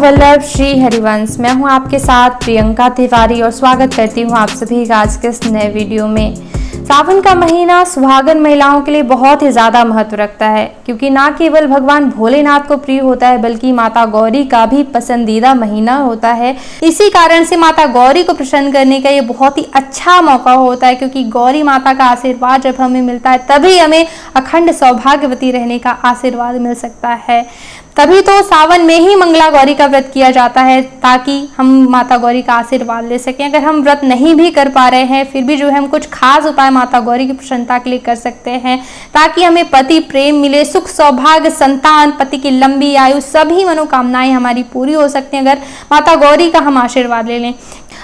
वल्लभ श्री हरिवंश। मैं हूं आपके साथ प्रियंका तिवारी और स्वागत करती हूं आप सभी का आज के इस नए वीडियो में। सावन का महीना सुहागन महिलाओं के लिए बहुत ही ज्यादा महत्व रखता है, क्योंकि ना केवल भगवान भोलेनाथ को प्रिय होता है बल्कि माता गौरी का भी पसंदीदा महीना होता है। इसी कारण से माता गौरी को प्रसन्न करने का ये बहुत ही अच्छा मौका होता है, क्योंकि गौरी माता का आशीर्वाद जब हमें मिलता है तभी हमें अखंड सौभाग्यवती रहने का आशीर्वाद मिल सकता है। तभी तो सावन में ही मंगला गौरी का व्रत किया जाता है, ताकि हम माता गौरी का आशीर्वाद ले सकें। अगर हम व्रत नहीं भी कर पा रहे हैं फिर भी जो है हम कुछ खास उपाय माता गौरी की प्रसन्नता के लिए कर सकते हैं, ताकि हमें पति प्रेम मिले, सुख सौभाग्य, संतान, पति की लंबी आयु, सभी मनोकामनाएं हमारी पूरी हो सकती हैं अगर माता गौरी का हम आशीर्वाद ले लें।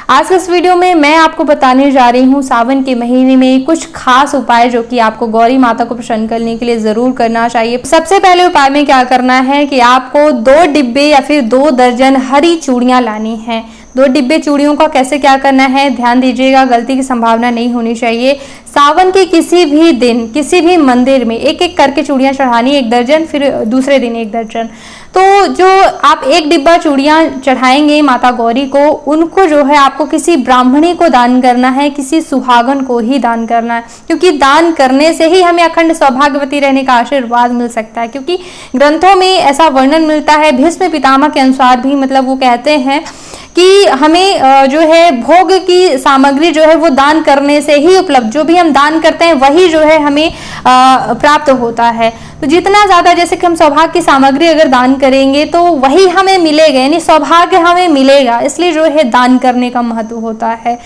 आज के इस वीडियो में मैं आपको बताने जा रही हूँ सावन के महीने में कुछ खास उपाय जो कि आपको गौरी माता को प्रसन्न करने के लिए जरूर करना चाहिए। सबसे पहले उपाय में क्या करना है कि आपको 2 डिब्बे या फिर 2 दर्जन हरी चूड़ियां लानी है। 2 डिब्बे चूड़ियों का कैसे क्या करना है ध्यान दीजिएगा, गलती की संभावना नहीं होनी चाहिए। सावन के किसी भी दिन किसी भी मंदिर में एक एक करके चूड़ियां चढ़ानी, 1 दर्जन, फिर दूसरे दिन 1 दर्जन। तो जो आप 1 डिब्बा चूड़ियां चढ़ाएंगे माता गौरी को, उनको जो है आपको किसी ब्राह्मणी को दान करना है, किसी सुहागन को ही दान करना है, क्योंकि दान करने से ही हमें अखंड सौभाग्यवती रहने का आशीर्वाद मिल सकता है। क्योंकि ग्रंथों में ऐसा वर्णन मिलता है, भीष्म पितामह के अनुसार भी, मतलब वो कहते हैं कि हमें जो है भोग की सामग्री जो है वो दान करने से ही उपलब्ध, जो भी हम दान करते हैं वही जो है हमें प्राप्त होता है। तो जितना ज्यादा, जैसे कि हम सौभाग्य की सामग्री अगर दान करेंगे तो वही हमें मिलेगा, यानी सौभाग्य हमें मिलेगा, इसलिए जो है दान करने का महत्व होता है।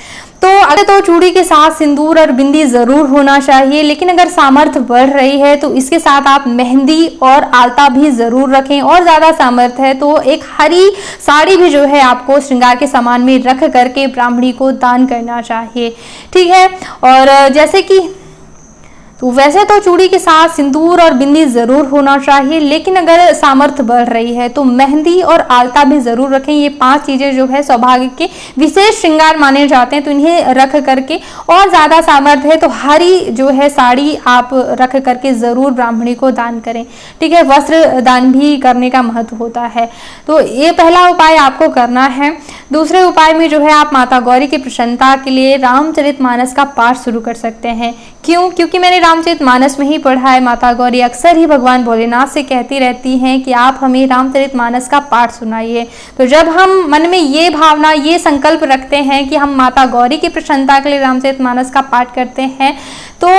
तो अगर तो चूड़ी के साथ सिंदूर और बिंदी जरूर होना चाहिए, लेकिन अगर सामर्थ्य बढ़ रही है तो इसके साथ आप मेहंदी और आलता भी जरूर रखें, और ज्यादा सामर्थ्य है तो एक हरी साड़ी भी जो है आपको श्रृंगार के सामान में रख करके ब्राह्मणी को दान करना चाहिए, ठीक है। और जैसे कि तो वैसे तो चूड़ी के साथ सिंदूर और बिंदी जरूर होना चाहिए, लेकिन अगर सामर्थ्य बढ़ रही है तो मेहंदी और आलता भी जरूर रखें। ये 5 चीजें जो है सौभाग्य के विशेष श्रृंगार माने जाते हैं, तो इन्हें रख करके, और ज्यादा सामर्थ्य है तो हरी जो है साड़ी आप रख करके जरूर ब्राह्मणी को दान करें, ठीक है। वस्त्र दान भी करने का महत्व होता है। तो ये पहला उपाय आपको करना है। दूसरे उपाय में जो है आप माता गौरी की प्रसन्नता के लिए रामचरितमानस का पाठ शुरू कर सकते हैं। क्यों? क्योंकि मैंने रामचरितमानस में ही पढ़ा है, माता गौरी अक्सर ही भगवान भोलेनाथ से कहती रहती हैं कि आप हमें रामचरितमानस का पाठ सुनाइए। तो जब हम मन में ये भावना, ये संकल्प रखते हैं कि हम माता गौरी की प्रसन्नता के लिए रामचरितमानस का पाठ करते हैं, तो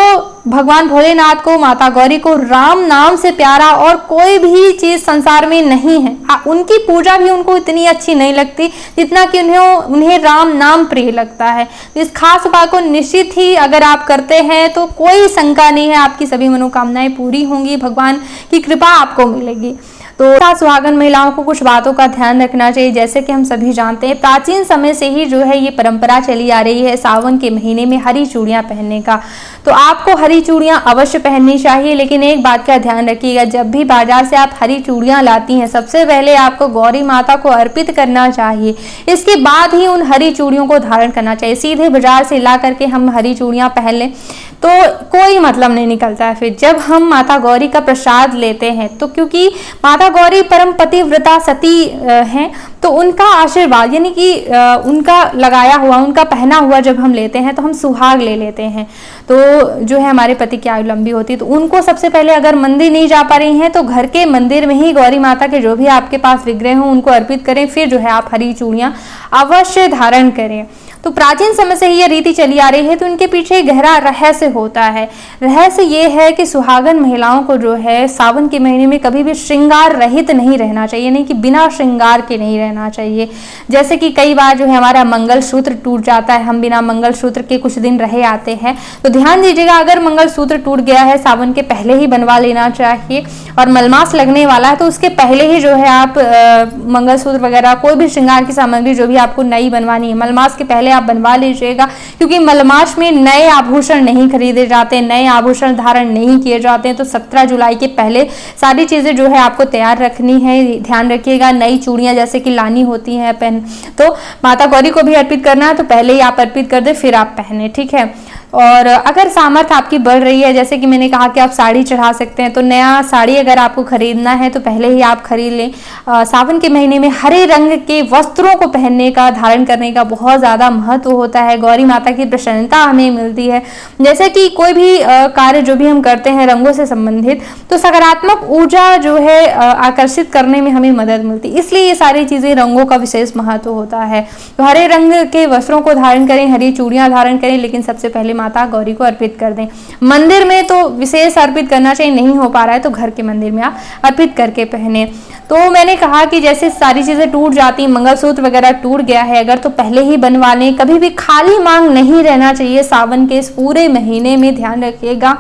भगवान भोलेनाथ को, माता गौरी को राम नाम से प्यारा और कोई भी चीज संसार में नहीं है। उनकी पूजा भी उनको इतनी अच्छी नहीं लगती जितना कि उन्हें राम नाम प्रिय लगता है। तो इस खास उपाय को निश्चित ही अगर आप करते हैं तो कोई शंका नहीं है, आपकी सभी मनोकामनाएं पूरी होंगी, भगवान की कृपा आपको मिलेगी। तो सुहागन महिलाओं को कुछ बातों का ध्यान रखना चाहिए। जैसे कि हम सभी जानते हैं प्राचीन समय से ही जो है ये परंपरा चली आ रही है सावन के महीने में हरी चूड़ियां पहनने का। तो आपको हरी चूड़ियां अवश्य पहननी चाहिए, लेकिन एक बात का ध्यान रखिएगा, जब भी बाजार से आप हरी चूड़ियां लाती हैं सबसे पहले आपको गौरी माता को अर्पित करना चाहिए, इसके बाद ही उन हरी चूड़ियों को धारण करना चाहिए। सीधे बाजार से ला करके हम हरी चूड़ियां पहन लें तो कोई मतलब नहीं निकलता है। फिर जब हम माता गौरी का प्रसाद लेते हैं, तो क्योंकि माता गौरी परम पतिव्रता सती हैं, तो उनका आशीर्वाद, यानी कि उनका लगाया हुआ, उनका पहना हुआ जब हम लेते हैं तो हम सुहाग ले लेते हैं, तो जो है हमारे पति की आयु लंबी होती है। तो उनको सबसे पहले, अगर मंदिर नहीं जा पा रही हैं तो घर के मंदिर में ही गौरी माता के जो भी आपके पास विग्रह हो उनको अर्पित करें, फिर जो है आप हरी चूड़ियां अवश्य धारण करें। तो प्राचीन समय से ही ये रीति चली आ रही है, तो इनके पीछे गहरा रहस्य होता है। रहस्य ये है कि सुहागन महिलाओं को जो है सावन के महीने में कभी भी श्रृंगार रहित नहीं रहना चाहिए, नहीं कि बिना श्रृंगार के नहीं रहना चाहिए। जैसे कि कई बार जो है हमारा मंगलसूत्र टूट जाता है, हम बिना मंगलसूत्र के कुछ दिन रहे आते हैं, तो ध्यान दीजिएगा अगर मंगलसूत्र टूट गया है सावन के पहले ही बनवा लेना चाहिए। और मलमास लगने वाला है तो उसके पहले ही जो है आप मंगलसूत्र वगैरह कोई भी श्रृंगार की सामग्री जो भी आपको नई बनवानी है मलमास के पहले आप बनवा लीजिएगा, क्योंकि मलमास में नए आभूषण नहीं खरीदे जाते, नए आभूषण धारण नहीं किए जाते हैं। तो 17 जुलाई के पहले सारी चीजें जो है आपको तैयार रखनी है, ध्यान रखिएगा। नई चूड़ियां जैसे कि लानी होती हैं पहन, तो माता गौरी को भी अर्पित करना है तो पहले ही आप अर्पित कर दे फिर आप पहने, ठीक है। और अगर सामर्थ्य आपकी बढ़ रही है, जैसे कि मैंने कहा कि आप साड़ी चढ़ा सकते हैं, तो नया साड़ी अगर आपको खरीदना है तो पहले ही आप खरीद लें। सावन के महीने में हरे रंग के वस्त्रों को पहनने का, धारण करने का बहुत ज़्यादा महत्व होता है। गौरी माता की प्रसन्नता हमें मिलती है। जैसे कि कोई भी कार्य जो भी हम करते हैं रंगों से संबंधित, तो सकारात्मक ऊर्जा जो है आकर्षित करने में हमें मदद मिलती है। इसलिए ये सारी चीज़ें, रंगों का विशेष महत्व होता है। तो हरे रंग के वस्त्रों को धारण करें, हरी चूड़ियां धारण करें, लेकिन सबसे पहले माता गौरी को अर्पित कर दें। मंदिर में तो विशेष अर्पित करना चाहिए, नहीं हो पा रहा है तो घर के मंदिर में आप अर्पित करके पहने। तो मैंने कहा कि जैसे सारी चीजें टूट जाती, मंगलसूत्र वगैरह टूट गया है अगर, तो पहले ही बनवा लें। कभी भी खाली मांग नहीं रहना चाहिए सावन के इस पूरे महीने में, ध्यान रखिएगा।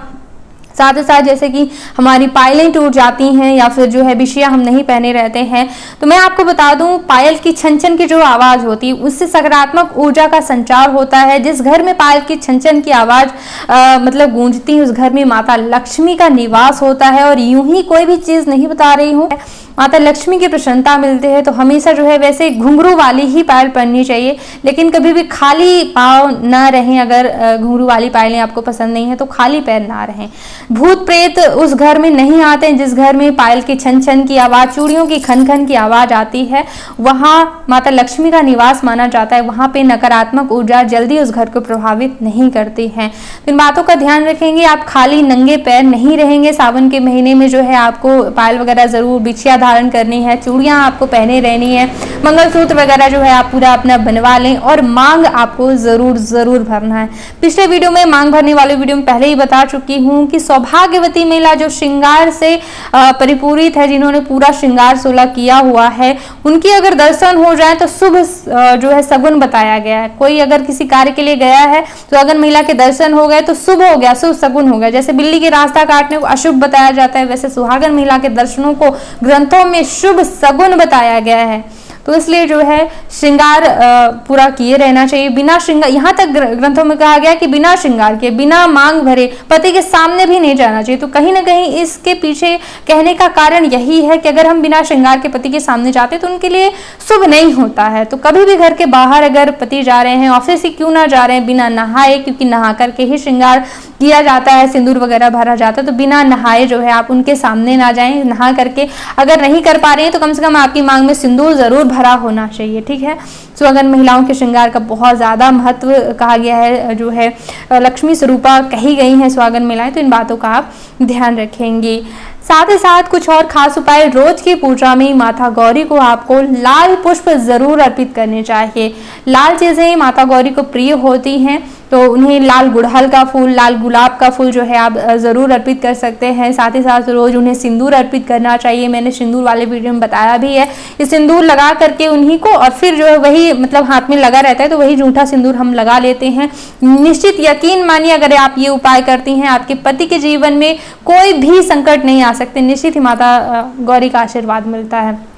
साथ ही साथ जैसे कि हमारी पायलें टूट जाती हैं या फिर जो है बिछिया हम नहीं पहने रहते हैं, तो मैं आपको बता दूं, पायल की छन छन की जो आवाज़ होती है उससे सकारात्मक ऊर्जा का संचार होता है। जिस घर में पायल की छन छन की आवाज़ मतलब गूंजती है, उस घर में माता लक्ष्मी का निवास होता है। और यूं ही कोई भी चीज़ नहीं बता रही हूँ, माता लक्ष्मी की प्रसन्नता मिलती है। तो हमेशा जो है वैसे घुंघरू वाली ही पायल पहननी चाहिए, लेकिन कभी भी खाली पाँव ना रहें। अगर घुंघरू वाली पायलें आपको पसंद नहीं है तो खाली पैर ना रहें। भूत प्रेत उस घर में नहीं आते हैं जिस घर में पायल की छन छन की आवाज़, चूड़ियों की खन खन की आवाज़ आती है। वहाँ माता लक्ष्मी का निवास माना जाता है। वहाँ पे नकारात्मक ऊर्जा जल्दी उस घर को प्रभावित नहीं करती है। तो इन बातों का ध्यान रखेंगे। आप खाली नंगे पैर नहीं रहेंगे सावन के महीने में। जो है आपको पायल वगैरह जरूर, बिछिया धारण करनी है, चूड़ियां आपको पहने रहनी है, मंगलसूत्र वगैरह जो है आप पूरा अपना बनवा लें, और मांग आपको जरूर भरना है। पिछले वीडियो में मांग भरने वाले वीडियो में पहले ही बता चुकी हूँ कि सौभाग्यवती महिला जो श्रृंगार से परिपूरित है, जिन्होंने पूरा श्रृंगार 16 किया हुआ है, उनकी अगर दर्शन हो जाए तो शुभ जो है सगुन बताया गया है। कोई अगर किसी कार्य के लिए गया है तो अगर महिला के दर्शन हो गए तो शुभ हो गया, शुभ सगुन हो गया। जैसे बिल्ली के रास्ता काटने को अशुभ बताया जाता है, वैसे सुहागन महिला के दर्शनों को ग्रंथों में शुभ सगुन बताया गया है। तो इसलिए जो है श्रृंगार पूरा किए रहना चाहिए। बिना श्रृंगार, यहाँ तक ग्रंथों में कहा गया कि बिना श्रृंगार के, बिना मांग भरे पति के सामने भी नहीं जाना चाहिए। तो कहीं ना कहीं इसके पीछे कहने का कारण यही है कि अगर हम बिना श्रृंगार के पति के सामने जाते तो उनके लिए शुभ नहीं होता है। तो कभी भी घर के बाहर अगर पति जा रहे हैं, ऑफिस से क्यों ना जा रहे हैं, बिना नहाए, क्योंकि नहा करके ही श्रृंगार किया जाता है, सिंदूर वगैरह भरा जाता है, तो बिना नहाए जो है आप उनके सामने ना जाएं। नहा करके अगर नहीं कर पा रहे हैं तो कम से कम आपकी मांग में सिंदूर जरूर भरा होना चाहिए, ठीक है। सुहागन महिलाओं के श्रृंगार का बहुत ज़्यादा महत्व कहा गया है, जो है लक्ष्मी स्वरूपा कही गई हैं सुहागन महिलाएं। तो इन बातों का आप ध्यान रखेंगे। साथ ही साथ कुछ और खास उपाय, रोज की पूजा में माता गौरी को आपको लाल पुष्प जरूर अर्पित करने चाहिए। लाल चीजें माता गौरी को प्रिय होती हैं, तो उन्हें लाल गुड़हल का फूल, लाल गुलाब का फूल जो है आप जरूर अर्पित कर सकते हैं। साथ ही साथ रोज उन्हें सिंदूर अर्पित करना चाहिए। मैंने सिंदूर वाले वीडियो में बताया भी है। ये सिंदूर लगा करके उन्हीं को, और फिर जो है वही मतलब हाथ में लगा रहता है, तो वही जूठा सिंदूर हम लगा लेते हैं। निश्चित यकीन मानिए, अगर आप ये उपाय करती हैं, आपके पति के जीवन में कोई भी संकट नहीं आ सकते। निश्चित ही माता गौरी का आशीर्वाद मिलता है।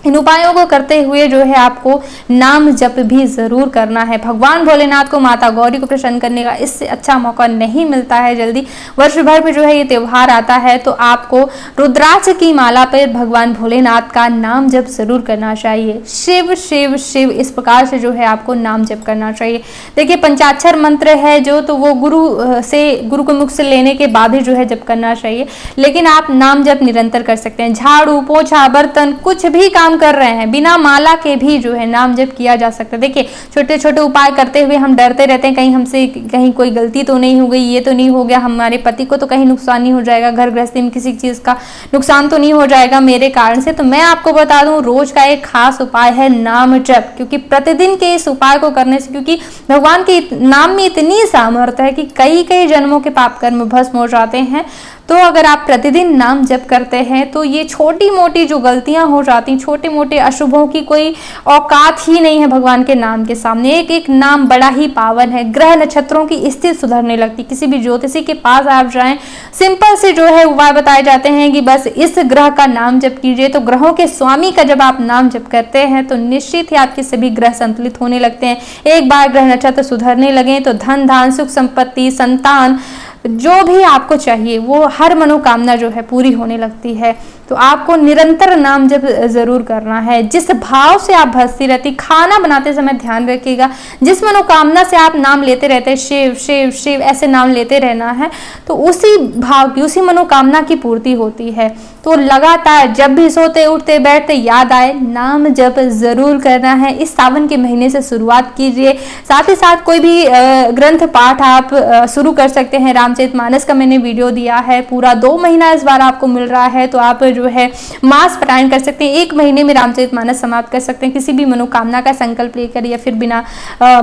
इन उपायों को करते हुए जो है आपको नाम जप भी जरूर करना है। भगवान भोलेनाथ को, माता गौरी को प्रसन्न करने का इससे अच्छा मौका नहीं मिलता है जल्दी। वर्ष भर में जो है ये त्योहार आता है, तो आपको रुद्राक्ष की माला पर भगवान भोलेनाथ का नाम जप जरूर करना चाहिए। शिव शिव शिव, इस प्रकार से जो है आपको नाम जप करना चाहिए। देखिए पंचाक्षर मंत्र है जो, तो वो गुरु के मुख से लेने के बाद ही जो है जप करना चाहिए, लेकिन आप नाम जप निरंतर कर सकते हैं। झाड़ू पोछा बर्तन कुछ भी काम कर रहे हैं, बिना माला के भी जो है नाम जप किया जा सकता है। देखिए छोटे छोटे उपाय करते हुए हम डरते रहते हैं, कहीं हमसे कहीं कोई गलती तो नहीं हो गई, ये तो नहीं हो गया, हमारे पति को तो कहीं नुकसान नहीं हो जाएगा, घर गृहस्थी में किसी चीज का नुकसान तो नहीं हो जाएगा मेरे कारण से। तो मैं आपको बता दूं, रोज का एक खास उपाय है नाम जप, क्योंकि प्रतिदिन के इस उपाय को करने से, क्योंकि भगवान के नाम में इतनी सामर्थ्य है कि कई कई जन्मों के पाप कर्म भस्म हो जाते हैं। तो अगर आप प्रतिदिन नाम जप करते हैं तो ये छोटी मोटी जो गलतियां हो जाती, छोटे मोटे अशुभों की कोई औकात ही नहीं है भगवान के नाम के सामने। एक एक नाम बड़ा ही पावन है। ग्रह नक्षत्रों की स्थिति सुधरने लगती। किसी भी ज्योतिषी के पास आप जाएं, सिंपल से जो है उपाय बताए जाते हैं कि बस इस ग्रह का नाम जप कीजिए। तो ग्रहों के स्वामी का जब आप नाम जप करते हैं तो निश्चित ही आपके सभी ग्रह संतुलित होने लगते हैं। एक बार ग्रह नक्षत्र सुधरने लगे तो धन धान सुख संपत्ति संतान जो भी आपको चाहिए वो हर मनोकामना जो है पूरी होने लगती है। तो आपको निरंतर नाम जप जरूर करना है। जिस भाव से आप भजती रहती, खाना बनाते समय ध्यान रखिएगा, जिस मनोकामना से आप नाम लेते रहते हैं, शिव शिव शिव ऐसे नाम लेते रहना है, तो उसी भाव की, उसी मनोकामना की पूर्ति होती है। तो लगातार जब भी सोते उठते बैठते याद आए, नाम जप जरूर करना है। इस सावन के महीने से शुरुआत कीजिए। साथ ही साथ कोई भी ग्रंथ पाठ आप शुरू कर सकते हैं। रामचरितमानस का मैंने वीडियो दिया है, पूरा 2 महीना इस बार आपको मिल रहा है, तो आप जो है मास पारायण कर सकते हैं। 1 महीने में रामचरितमानस समाप्त कर सकते हैं। किसी भी मनोकामना का संकल्प लेकर या फिर बिना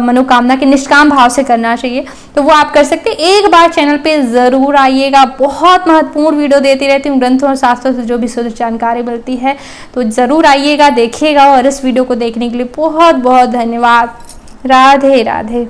मनोकामना के निष्काम भाव से करना चाहिए, तो वो आप कर सकते हैं। एक बार चैनल पे जरूर आइएगा, बहुत महत्वपूर्ण वीडियो देती रहती हूँ, ग्रंथों और शास्त्रों से जो भी शुद्ध जानकारी मिलती है, तो जरूर आइएगा, देखिएगा। और इस वीडियो को देखने के लिए बहुत बहुत धन्यवाद। राधे राधे।